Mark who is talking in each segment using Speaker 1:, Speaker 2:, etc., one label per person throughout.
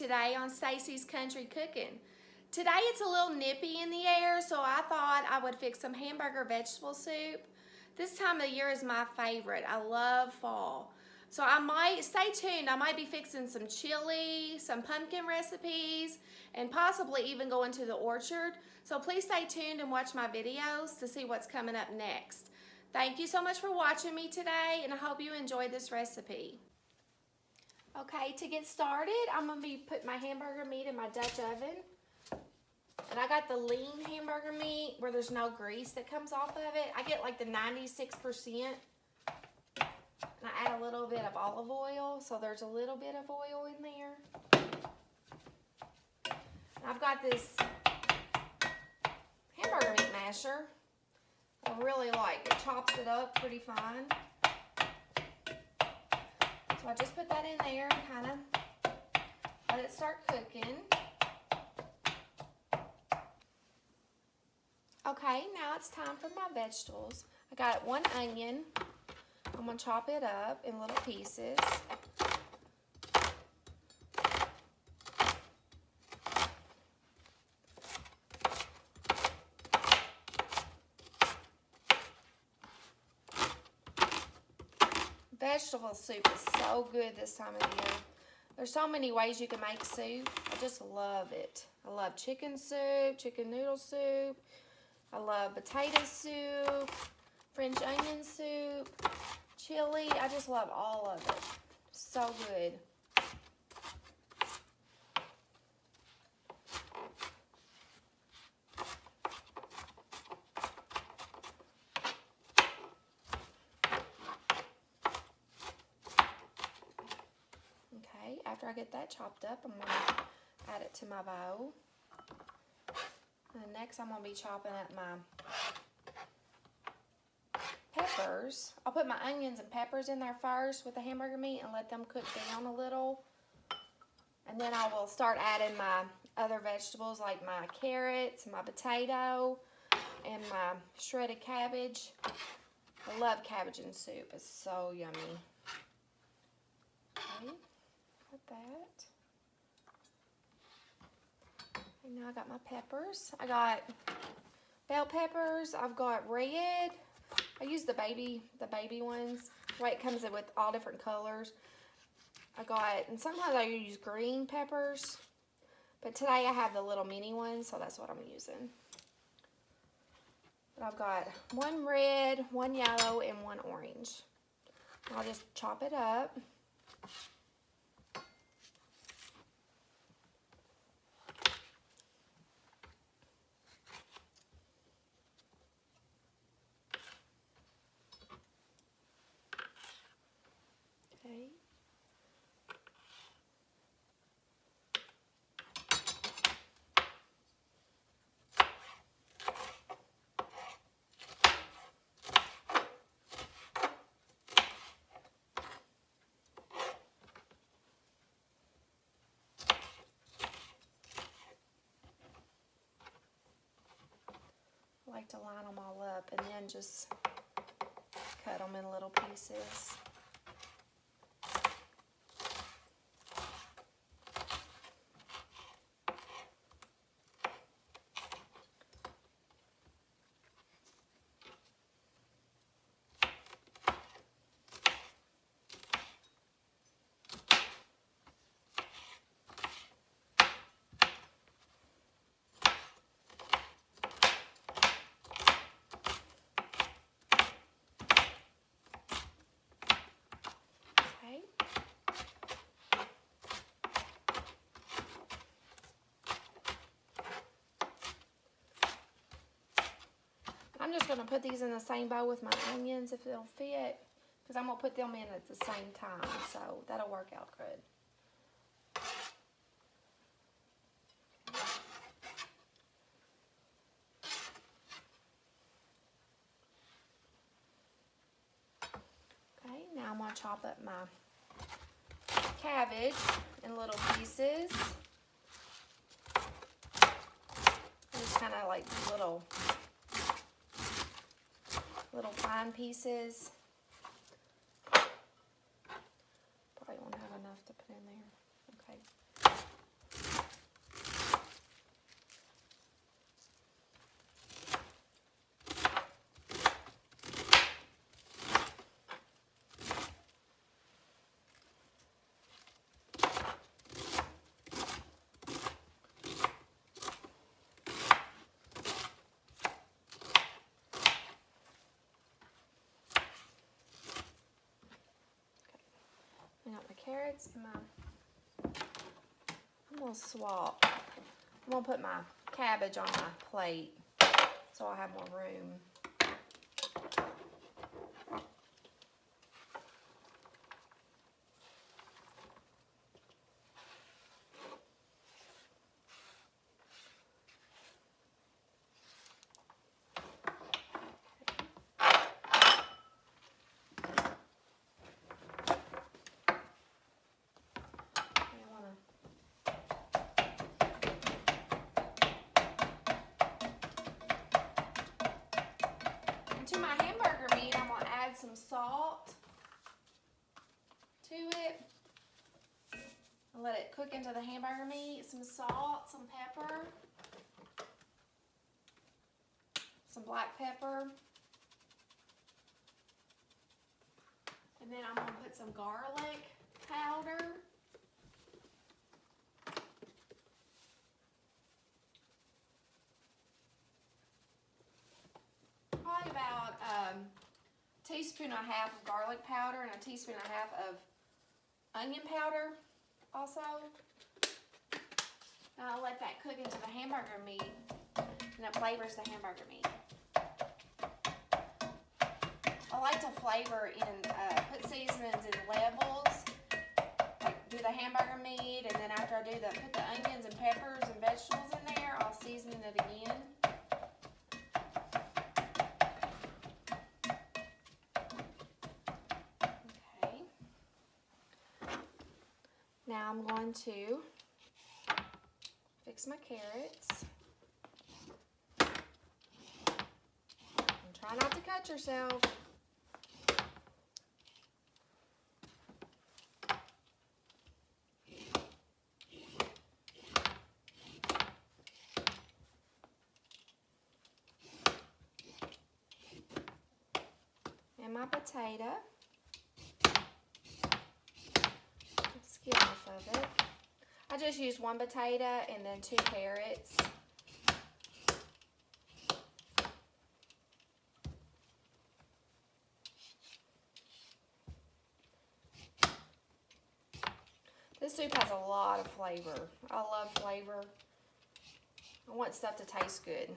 Speaker 1: today on Stacie's Country Cooking. Today it's a little nippy in the air, so I thought I would fix some hamburger vegetable soup. This time of year is my favorite. I love fall. So stay tuned, I might be fixing some chili, some pumpkin recipes, and possibly even go into the orchard. So please stay tuned and watch my videos to see what's coming up next. Thank you so much for watching me today, and I hope you enjoyed this recipe. Okay, to get started, I'm going to be putting my hamburger meat in my Dutch oven. And I got the lean hamburger meat where there's no grease that comes off of it. I get like the 96%. And I add a little bit of olive oil, so there's a little bit of oil in there. And I've got this hamburger meat masher. I really like it. Chops it up pretty fine. So I just put that in there and kind of let it start cooking. Okay, now it's time for my vegetables. I got one onion. I'm going to chop it up in little pieces. Vegetable soup is so good this time of year. There's so many ways you can make soup. I just love it. I love chicken soup, chicken noodle soup. I love potato soup, French onion soup, chili. I just love all of it. So good. Okay, after I get that chopped up, I'm going to add it to my bowl. And next I'm going to be chopping up my peppers. I'll put my onions and peppers in there first with the hamburger meat and let them cook down a little. And then I will start adding my other vegetables like my carrots, my potato, and my shredded cabbage. I love cabbage in soup. It's so yummy. Okay, got that. And now I got my peppers. I got bell peppers. I've got red. I use the baby ones. Right, it comes in with all different colors. And sometimes I use green peppers. But today I have the little mini ones, so that's what I'm using. But I've got one red, one yellow, and one orange. I'll just chop it up. Okay. I like to line them all up and then just cut them in little pieces. I'm just going to put these in the same bowl with my onions if it'll fit, because I'm going to put them in at the same time, so that'll work out good. Okay, now I'm going to chop up my cabbage in little pieces. Just kind of like little fine pieces. Probably won't have enough to put in there. Okay. carrots and I'm gonna swap. I'm gonna put my cabbage on my plate so I'll have more room. To my hamburger meat, I'm going to add some salt to it. I'll let it cook into the hamburger meat. Some salt, some pepper, some black pepper. And then I'm going to put some garlic powder. Probably about a teaspoon and a half of garlic powder and a teaspoon and a half of onion powder also. Now I'll let that cook into the hamburger meat and it flavors the hamburger meat. I like to flavor in, put seasonings in levels. Like do the hamburger meat and then after I do put the onions and peppers and vegetables in there, I'll season it again. Now I'm going to fix my carrots. And try not to cut yourself. And my potato. Skin off of it. I just used one potato and then 2 carrots. This soup has a lot of flavor. I love flavor. I want stuff to taste good.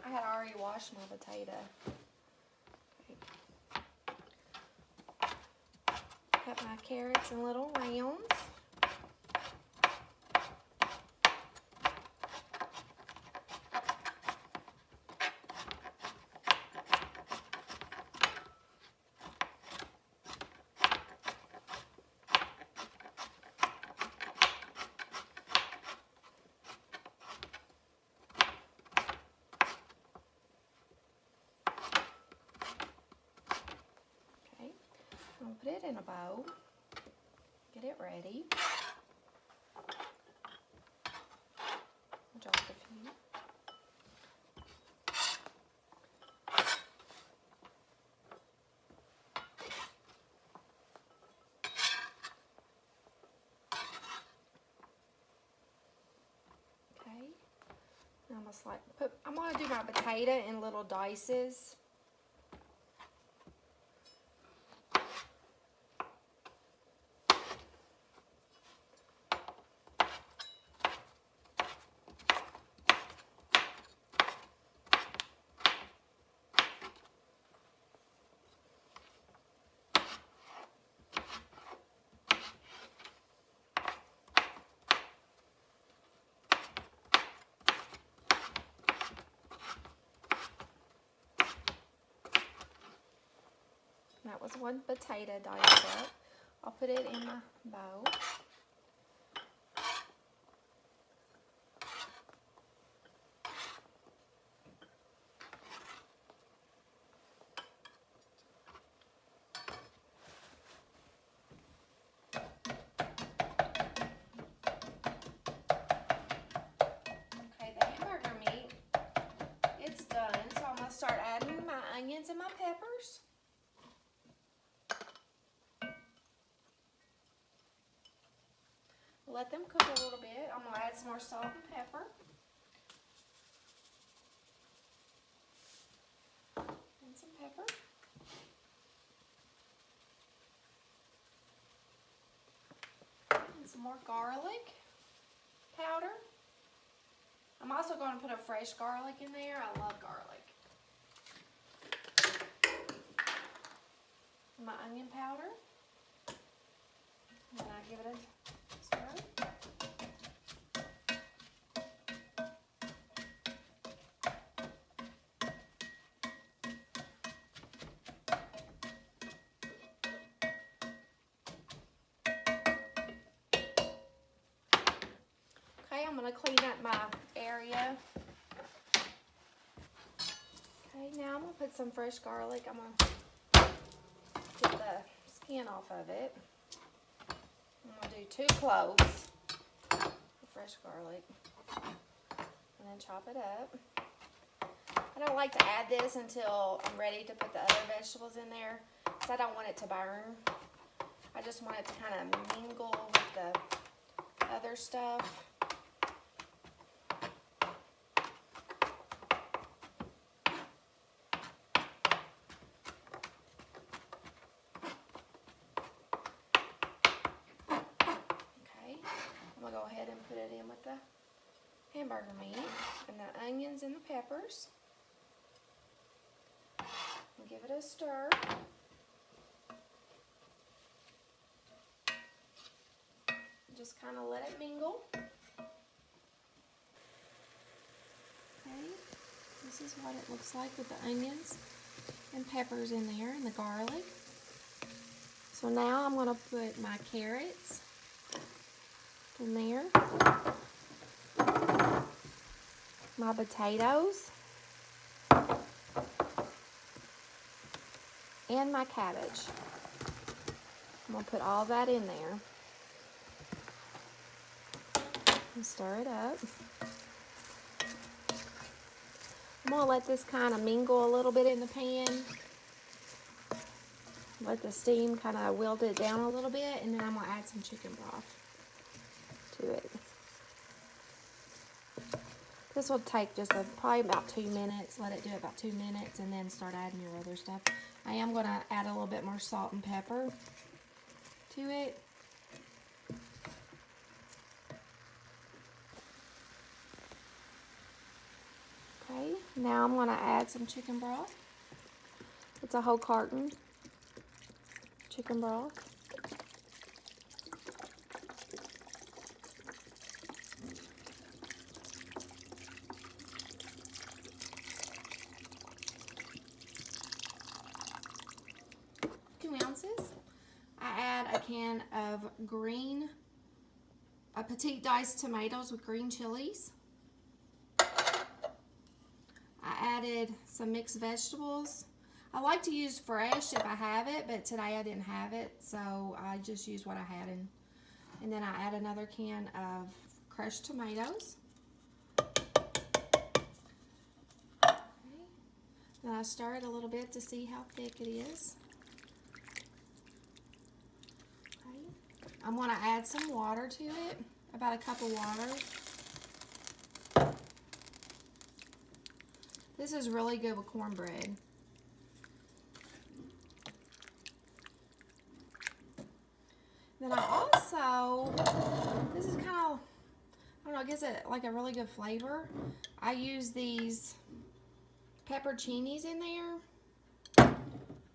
Speaker 1: I had already washed my potato. Cut my carrots in little rounds. I'll put it in a bowl, get it ready. I'll drop a few. Okay, now I'm gonna do my potato in little dices. That was one potato diced up. I'll put it in my bowl. Okay, the hamburger meat, it's done. So I'm going to start adding my onions and my peppers. let them cook a little bit. I'm gonna add some more salt and pepper. And some pepper. And some more garlic powder. I'm also going to put a fresh garlic in there. I love garlic. My onion powder. And I give it a stir. Okay, I'm going to clean up my area. Okay, now I'm going to put some fresh garlic. I'm going to get the skin off of it. I'm going to do 2 cloves of fresh garlic and then chop it up. I don't like to add this until I'm ready to put the other vegetables in there because I don't want it to burn. I just want it to kind of mingle with the other stuff. I'm going to go ahead and put it in with the hamburger meat and the onions and the peppers. And give it a stir. Just kind of let it mingle. Okay, this is what it looks like with the onions and peppers in there and the garlic. So now I'm going to put my carrots in there, my potatoes, and my cabbage. I'm going to put all that in there and stir it up. I'm going to let this kind of mingle a little bit in the pan. Let the steam kind of wilt it down a little bit, and then I'm going to add some chicken broth to it. This will take just probably about 2 minutes. Let it do about 2 minutes and then start adding your other stuff. I am going to add a little bit more salt and pepper to it. Okay, now I'm going to add some chicken broth. It's a whole carton chicken broth. I add a can of petite diced tomatoes with green chilies. I added some mixed vegetables. I like to use fresh if I have it, but today I didn't have it, so I just used what I had. And then I add another can of crushed tomatoes. Okay. Then I stir it a little bit to see how thick it is. I'm going to add some water to it, about a cup of water. This is really good with cornbread. Then I also, this is kind of, I don't know, it gives it like a really good flavor. I use these pepperoncinis in there.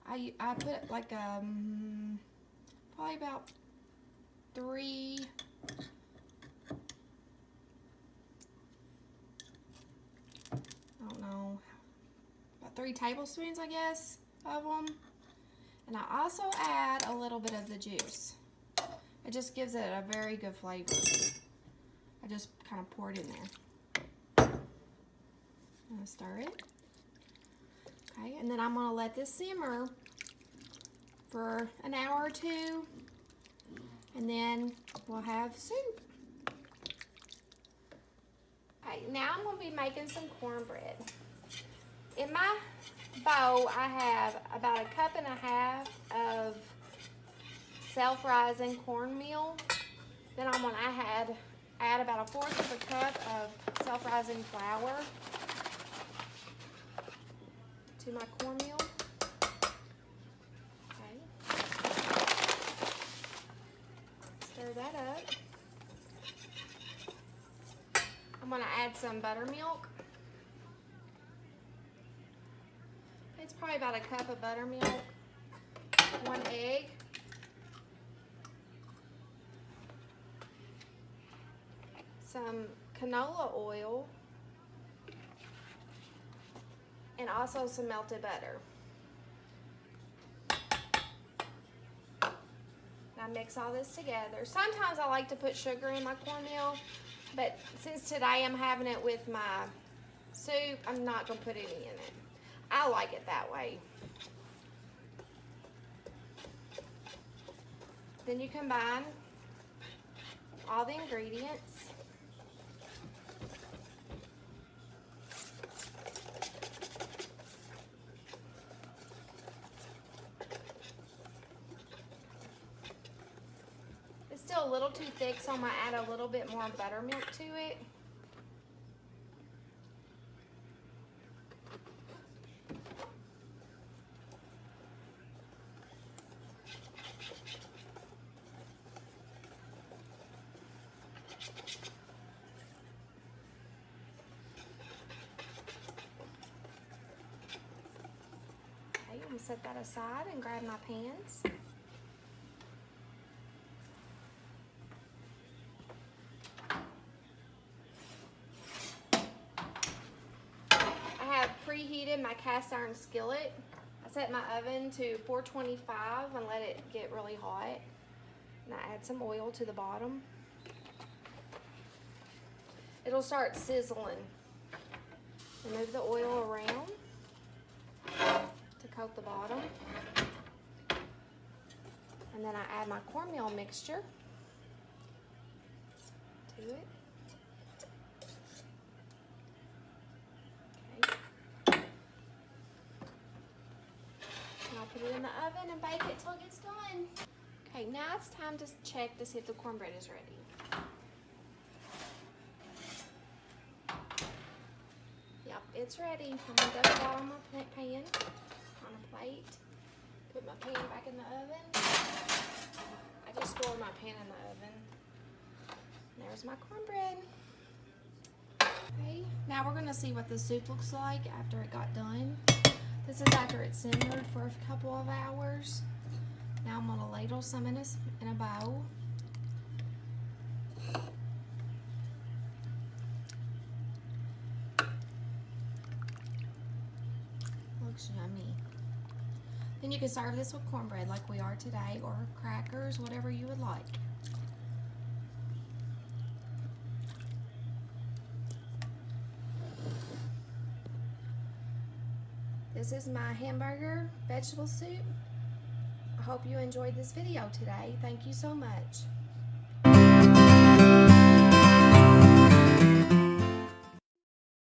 Speaker 1: I put like probably about 3 tablespoons, I guess, of them. And I also add a little bit of the juice. It just gives it a very good flavor. I just kind of pour it in there. I'm gonna stir it. Okay, and then I'm gonna let this simmer for an hour or 2. And then we'll have soup. Okay, now I'm going to be making some cornbread. In my bowl, I have about 1.5 cups of self-rising cornmeal. Then I'm gonna add about 1/4 of a cup of self-rising flour to my cornmeal. Okay. Stir that up. I'm gonna add some buttermilk. It's probably about a cup of buttermilk, 1 egg, some canola oil, and also some melted butter. Now mix all this together. Sometimes I like to put sugar in my cornmeal, but since today I'm having it with my soup, I'm not gonna put any in it. I like it that way. Then you combine all the ingredients. It's still a little too thick, so I'm gonna add a little bit more buttermilk to it. I'm gonna set that aside and grab my pans. I have preheated my cast iron skillet. I set my oven to 425 and let it get really hot. And I add some oil to the bottom. It'll start sizzling. And move the oil around to coat the bottom. And then I add my cornmeal mixture to it. Okay. And I'll put it in the oven and bake it till it gets done. Okay, now it's time to check to see if the cornbread is ready. Yep, it's ready. I'm gonna dump it out on my pan, on a plate. Put my pan back in the oven. I just store my pan in the oven. And there's my cornbread. Okay, now we're gonna see what the soup looks like after it got done. This is after it simmered for a couple of hours. Now I'm gonna ladle some in a bowl. Looks yummy. Then you can serve this with cornbread like we are today, or crackers, whatever you would like. This is my hamburger vegetable soup. I hope you enjoyed this video today. Thank you so much.